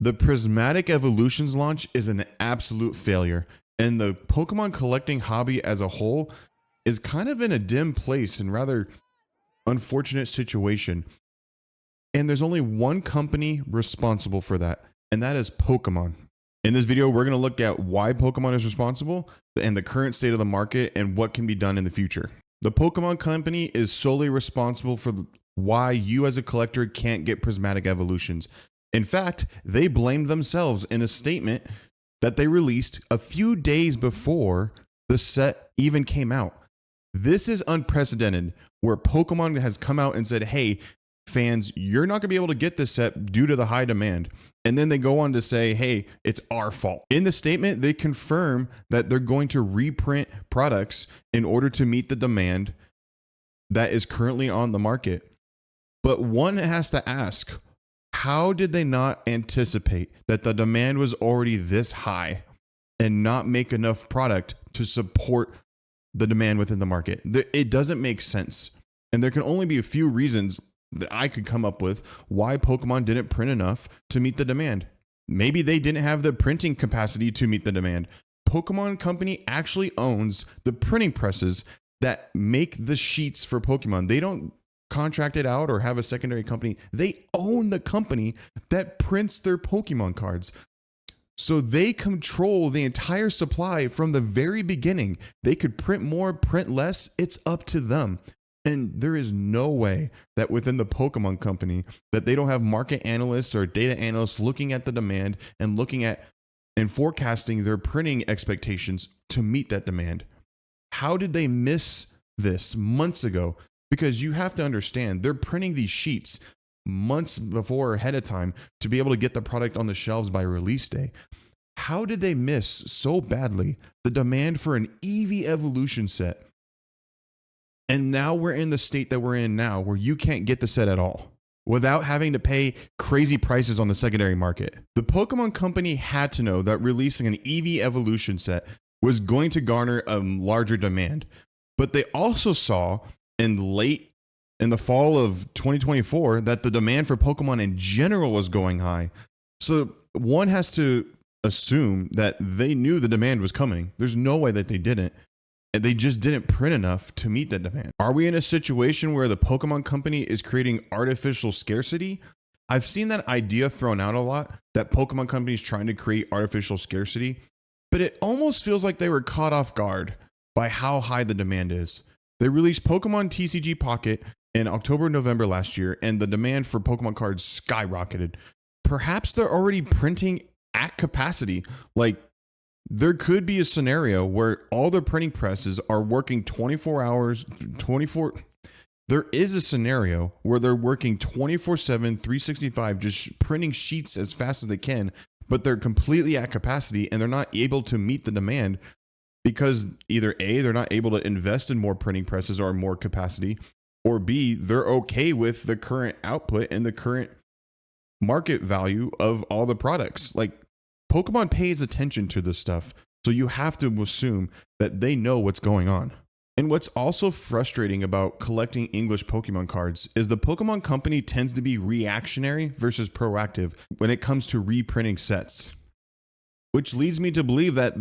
The Prismatic Evolutions launch is an absolute failure, and the Pokemon collecting hobby as a whole is kind of in a dim place and rather unfortunate situation. And there's only one company responsible for that, and that is Pokemon. In this video, we're going to look at why Pokemon is responsible and the current state of the market and what can be done in the future. The Pokemon company is solely responsible for why you as a collector can't get Prismatic Evolutions. In fact, they blamed themselves in a statement that they released a few days before the set even came out. This is unprecedented, where Pokemon has come out and said, hey, fans, you're not going to be able to get this set due to the high demand. And then they go on to say, hey, it's our fault. In the statement, they confirm that they're going to reprint products in order to meet the demand that is currently on the market. But one has to ask, how did they not anticipate that the demand was already this high and not make enough product to support the demand within the market? It doesn't make sense. And there can only be a few reasons that I could come up with why Pokemon didn't print enough to meet the demand. Maybe they didn't have the printing capacity to meet the demand. Pokemon Company actually owns the printing presses that make the sheets for Pokemon. They don't contract it out or have a secondary company. They own the company that prints their Pokemon cards. So they control the entire supply from the very beginning. They could print more, print less. It's up to them. And there is no way that within the Pokemon Company that they don't have market analysts or data analysts looking at the demand and looking at and forecasting their printing expectations to meet that demand. How did they miss this months ago? Because you have to understand, they're printing these sheets months before ahead of time to be able to get the product on the shelves by release day. How did they miss so badly the demand for an Eevee Evolution set? And now we're in the state that we're in now, where you can't get the set at all without having to pay crazy prices on the secondary market. The Pokemon Company had to know that releasing an Eevee Evolution set was going to garner a larger demand. But they also saw in the fall of 2024 that the demand for Pokemon in general was going high. So one has to assume that they knew the demand was coming. There's no way that they didn't. And they just didn't print enough to meet that demand. Are we in a situation where the Pokemon Company is creating artificial scarcity? I've seen that idea thrown out a lot, that Pokemon Company is trying to create artificial scarcity, but it almost feels like they were caught off guard by how high the demand is. They released Pokemon TCG Pocket in October, November last year, and the demand for Pokemon cards skyrocketed. Perhaps they're already printing at capacity. Like, there could be a scenario where all the printing presses are working 24 hours, There is a scenario where they're working 24/7, 365, just printing sheets as fast as they can, but they're completely at capacity and they're not able to meet the demand because either A, they're not able to invest in more printing presses or more capacity, or B, they're okay with the current output and the current market value of all the products. Like, Pokemon pays attention to this stuff, so you have to assume that they know what's going on. And what's also frustrating about collecting English Pokemon cards is the Pokemon Company tends to be reactionary versus proactive when it comes to reprinting sets, which leads me to believe that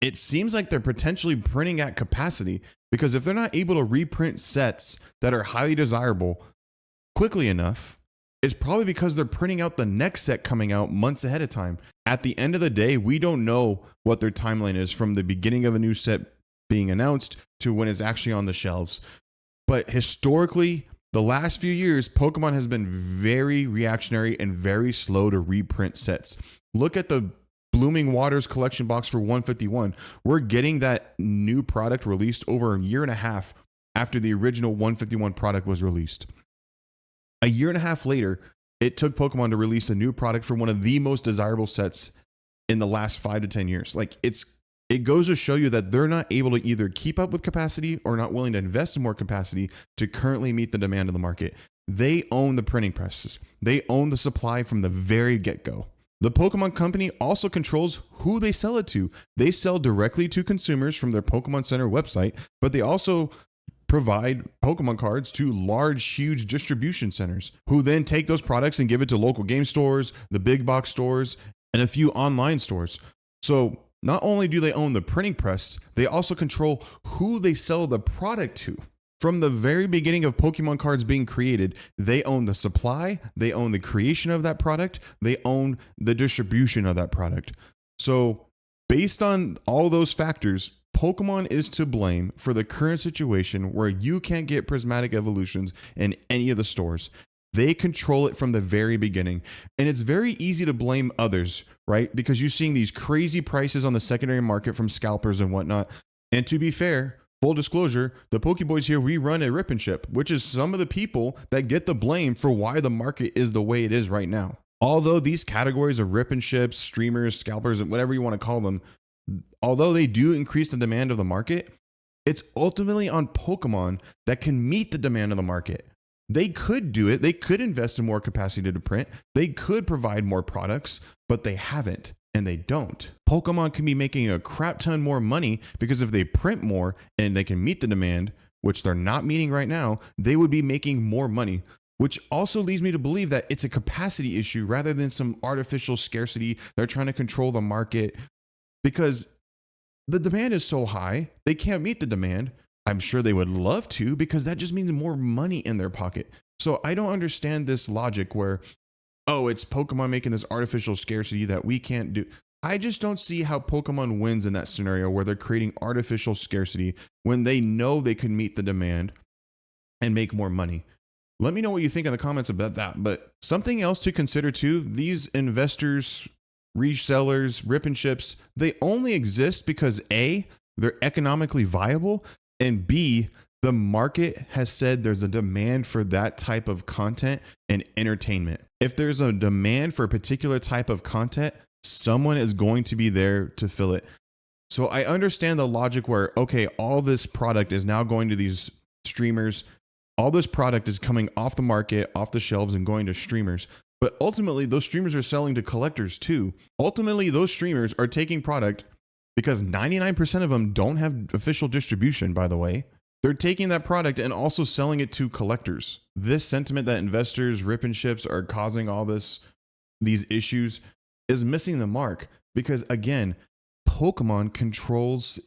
it seems like they're potentially printing at capacity, because if they're not able to reprint sets that are highly desirable quickly enough, it's probably because they're printing out the next set coming out months ahead of time. At the end of the day, we don't know what their timeline is from the beginning of a new set being announced to when it's actually on the shelves. But historically, the last few years, Pokemon has been very reactionary and very slow to reprint sets. Look at the Blooming Waters collection box for 151. We're getting that new product released over a year and a half after the original 151 product was released. A year and a half later, it took Pokemon to release a new product for one of the most desirable sets in the last 5 to 10 years. Like, it goes to show you that they're not able to either keep up with capacity or not willing to invest in more capacity to currently meet the demand of the market. They own the printing presses. They own the supply from the very get-go. The Pokemon Company also controls who they sell it to. They sell directly to consumers from their Pokemon Center website, but they also provide Pokemon cards to large, huge distribution centers who then take those products and give it to local game stores, the big box stores, and a few online stores. So not only do they own the printing press, they also control who they sell the product to. From the very beginning of Pokemon cards being created, they own the supply, they own the creation of that product, they own the distribution of that product. So based on all those factors, Pokemon is to blame for the current situation where you can't get Prismatic Evolutions in any of the stores. They control it from the very beginning. And it's very easy to blame others, right? Because you're seeing these crazy prices on the secondary market from scalpers and whatnot. And to be fair, full disclosure, the Pokeboys here, we run a rip and ship, which is some of the people that get the blame for why the market is the way it is right now. Although these categories of rip and ships, streamers, scalpers, and whatever you want to call them, although they do increase the demand of the market, it's ultimately on Pokemon that can meet the demand of the market. They could do it. They could invest in more capacity to print. They could provide more products, but they haven't, and they don't. Pokemon can be making a crap ton more money because if they print more and they can meet the demand, which they're not meeting right now, they would be making more money, which also leads me to believe that it's a capacity issue rather than some artificial scarcity. They're trying to control the market because the demand is so high, they can't meet the demand. I'm sure they would love to because that just means more money in their pocket. So I don't understand this logic where, oh, it's Pokemon making this artificial scarcity that we can't do. I just don't see how Pokemon wins in that scenario where they're creating artificial scarcity when they know they can meet the demand and make more money. Let me know what you think in the comments about that. But something else to consider too, these investors, resellers, rip and ships, they only exist because A, they're economically viable, and B, the market has said there's a demand for that type of content and entertainment. If there's a demand for a particular type of content, someone is going to be there to fill it. So I understand the logic where, okay, all this product is now going to these streamers. All this product is coming off the market, off the shelves, and going to streamers. But ultimately, those streamers are selling to collectors too. Ultimately, those streamers are taking product because 99% of them don't have official distribution, by the way. They're taking that product and also selling it to collectors. This sentiment that investors, rip and ships are causing all these issues is missing the mark because, again, Pokemon controls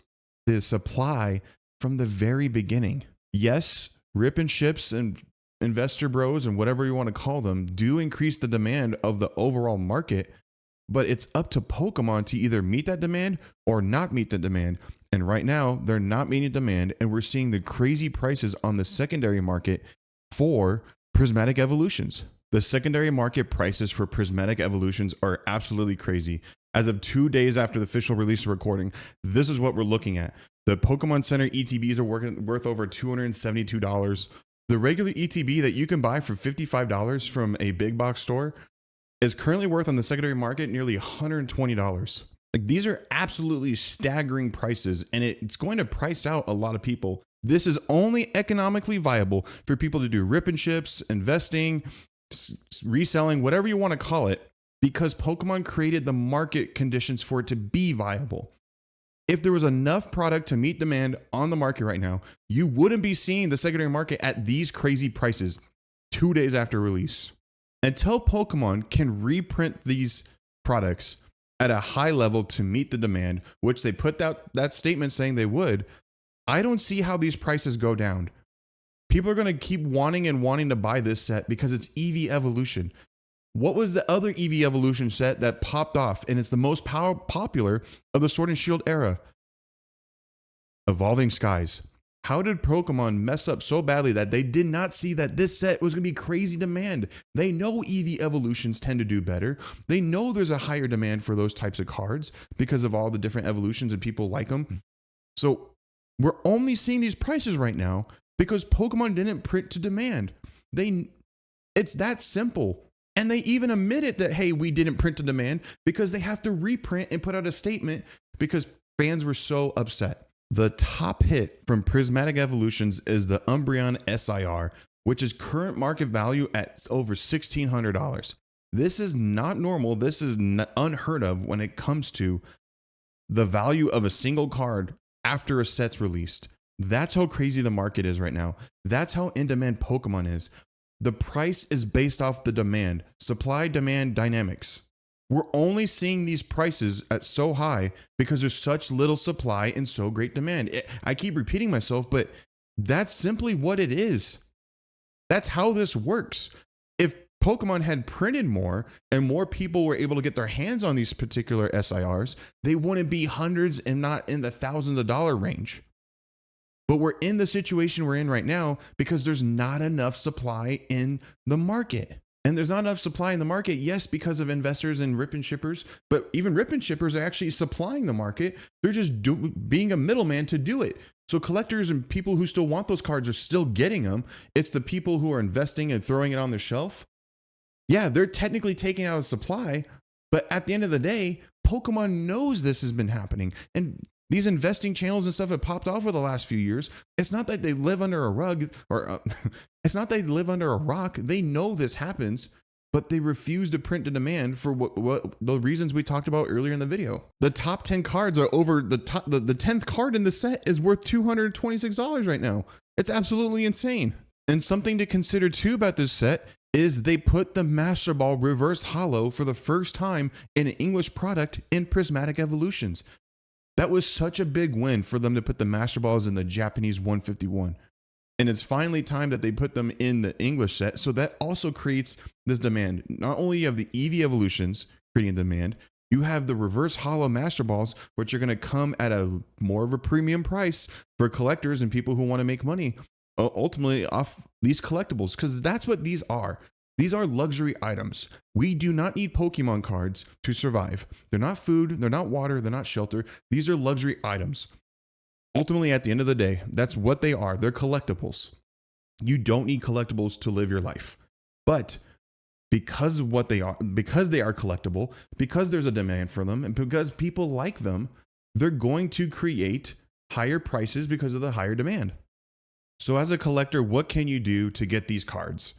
the supply from the very beginning. Yes, rip and ships and investor bros and whatever you want to call them do increase the demand of the overall market, but it's up to Pokemon to either meet that demand or not meet the demand. And right now, they're not meeting demand, and we're seeing the crazy prices on the secondary market for Prismatic Evolutions. The secondary market prices for Prismatic Evolutions are absolutely crazy. As of 2 days after the official release of recording, this is what we're looking at. The Pokemon Center ETBs are worth over $272. The regular ETB that you can buy for $55 from a big box store is currently worth on the secondary market nearly $120. Like, these are absolutely staggering prices, and it's going to price out a lot of people. This is only economically viable for people to do rip and ships, investing, reselling, whatever you want to call it, because Pokemon created the market conditions for it to be viable. If there was enough product to meet demand on the market right now, you wouldn't be seeing the secondary market at these crazy prices 2 days after release. Until Pokemon can reprint these products at a high level to meet the demand, which they put out that statement saying they would, I don't see how these prices go down. People are going to keep wanting to buy this set because it's EV Evolution. What was the other EV Evolution set that popped off? And it's the most popular of the Sword and Shield era. Evolving Skies. How did Pokemon mess up so badly that they did not see that this set was going to be crazy demand? They know EV Evolutions tend to do better. They know there's a higher demand for those types of cards because of all the different evolutions and people like them. So we're only seeing these prices right now because Pokemon didn't print to demand. It's that simple. And they even admitted that, hey, we didn't print to demand because they have to reprint and put out a statement because fans were so upset. The top hit from Prismatic Evolutions is the Umbreon SIR, which is current market value at over $1,600. This is not normal. This is unheard of when it comes to the value of a single card after a set's released. That's how crazy the market is right now. That's how in demand Pokemon is. The price is based off the demand, supply demand dynamics. We're only seeing these prices at so high because there's such little supply and so great demand. I keep repeating myself, but that's simply what it is. That's how this works. If Pokemon had printed more and more people were able to get their hands on these particular SIRs, they wouldn't be hundreds and not in the thousands of dollar range. But we're in the situation we're in right now because there's not enough supply in the market. And there's not enough supply in the market, yes, because of investors and rip and shippers, but even rip and shippers are actually supplying the market. They're just being a middleman to do it. So collectors and people who still want those cards are still getting them. It's the people who are investing and throwing it on the shelf. Yeah, they're technically taking out a supply, but at the end of the day, Pokemon knows this has been happening. And these investing channels and stuff have popped off over the last few years. It's not that they live under a rug or it's not they live under a rock. They know this happens, but they refuse to print the demand for what the reasons we talked about earlier in the video. The top 10 cards are over the top. The 10th card in the set is worth $226 right now. It's absolutely insane. And something to consider too about this set is they put the Master Ball Reverse Holo for the first time in an English product in Prismatic Evolutions. That was such a big win for them to put the Master Balls in the Japanese 151. And it's finally time that they put them in the English set. So that also creates this demand. Not only you have the Eevee Evolutions creating demand, you have the Reverse Holo Master Balls, which are going to come at a more of a premium price for collectors and people who want to make money ultimately off these collectibles, because that's what these are. These are luxury items. We do not need Pokemon cards to survive. They're not food, they're not water, they're not shelter. These are luxury items. Ultimately, at the end of the day, that's what they are. They're collectibles. You don't need collectibles to live your life. But because of what they are, because they are collectible, because there's a demand for them, and because people like them, they're going to create higher prices because of the higher demand. So as a collector, what can you do to get these cards?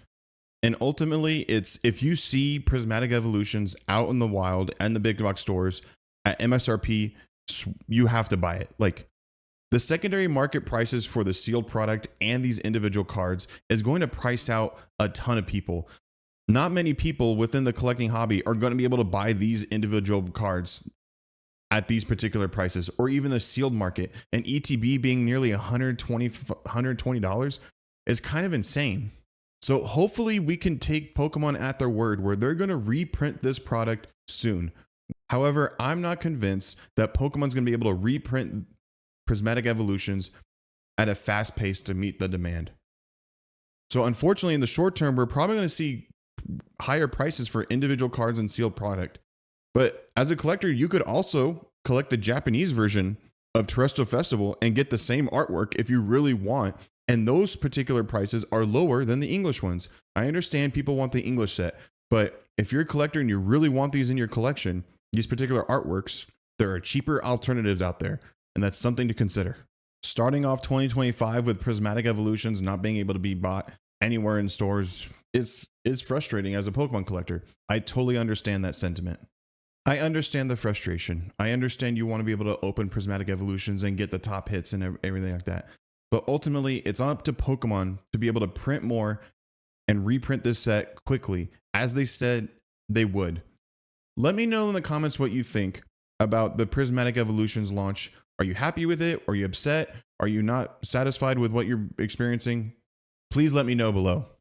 And ultimately, it's if you see Prismatic Evolutions out in the wild and the big box stores at MSRP, you have to buy it. Like, the secondary market prices for the sealed product and these individual cards is going to price out a ton of people. Not many people within the collecting hobby are going to be able to buy these individual cards at these particular prices, or even the sealed market. And ETB being nearly $120 is kind of insane. So hopefully we can take Pokemon at their word where they're going to reprint this product soon. However, I'm not convinced that Pokemon's going to be able to reprint Prismatic Evolutions at a fast pace to meet the demand. So unfortunately, in the short term, we're probably going to see higher prices for individual cards and sealed product. But as a collector, you could also collect the Japanese version of Terrestrial Festival and get the same artwork if you really want. And those particular prices are lower than the English ones. I understand people want the English set, but if you're a collector and you really want these in your collection, these particular artworks, there are cheaper alternatives out there. And that's something to consider. Starting off 2025 with Prismatic Evolutions not being able to be bought anywhere in stores is frustrating as a Pokemon collector. I totally understand that sentiment. I understand the frustration. I understand you want to be able to open Prismatic Evolutions and get the top hits and everything like that. But ultimately, it's up to Pokemon to be able to print more and reprint this set quickly, as they said they would. Let me know in the comments what you think about the Prismatic Evolutions launch. Are you happy with it? Are you upset? Are you not satisfied with what you're experiencing? Please let me know below.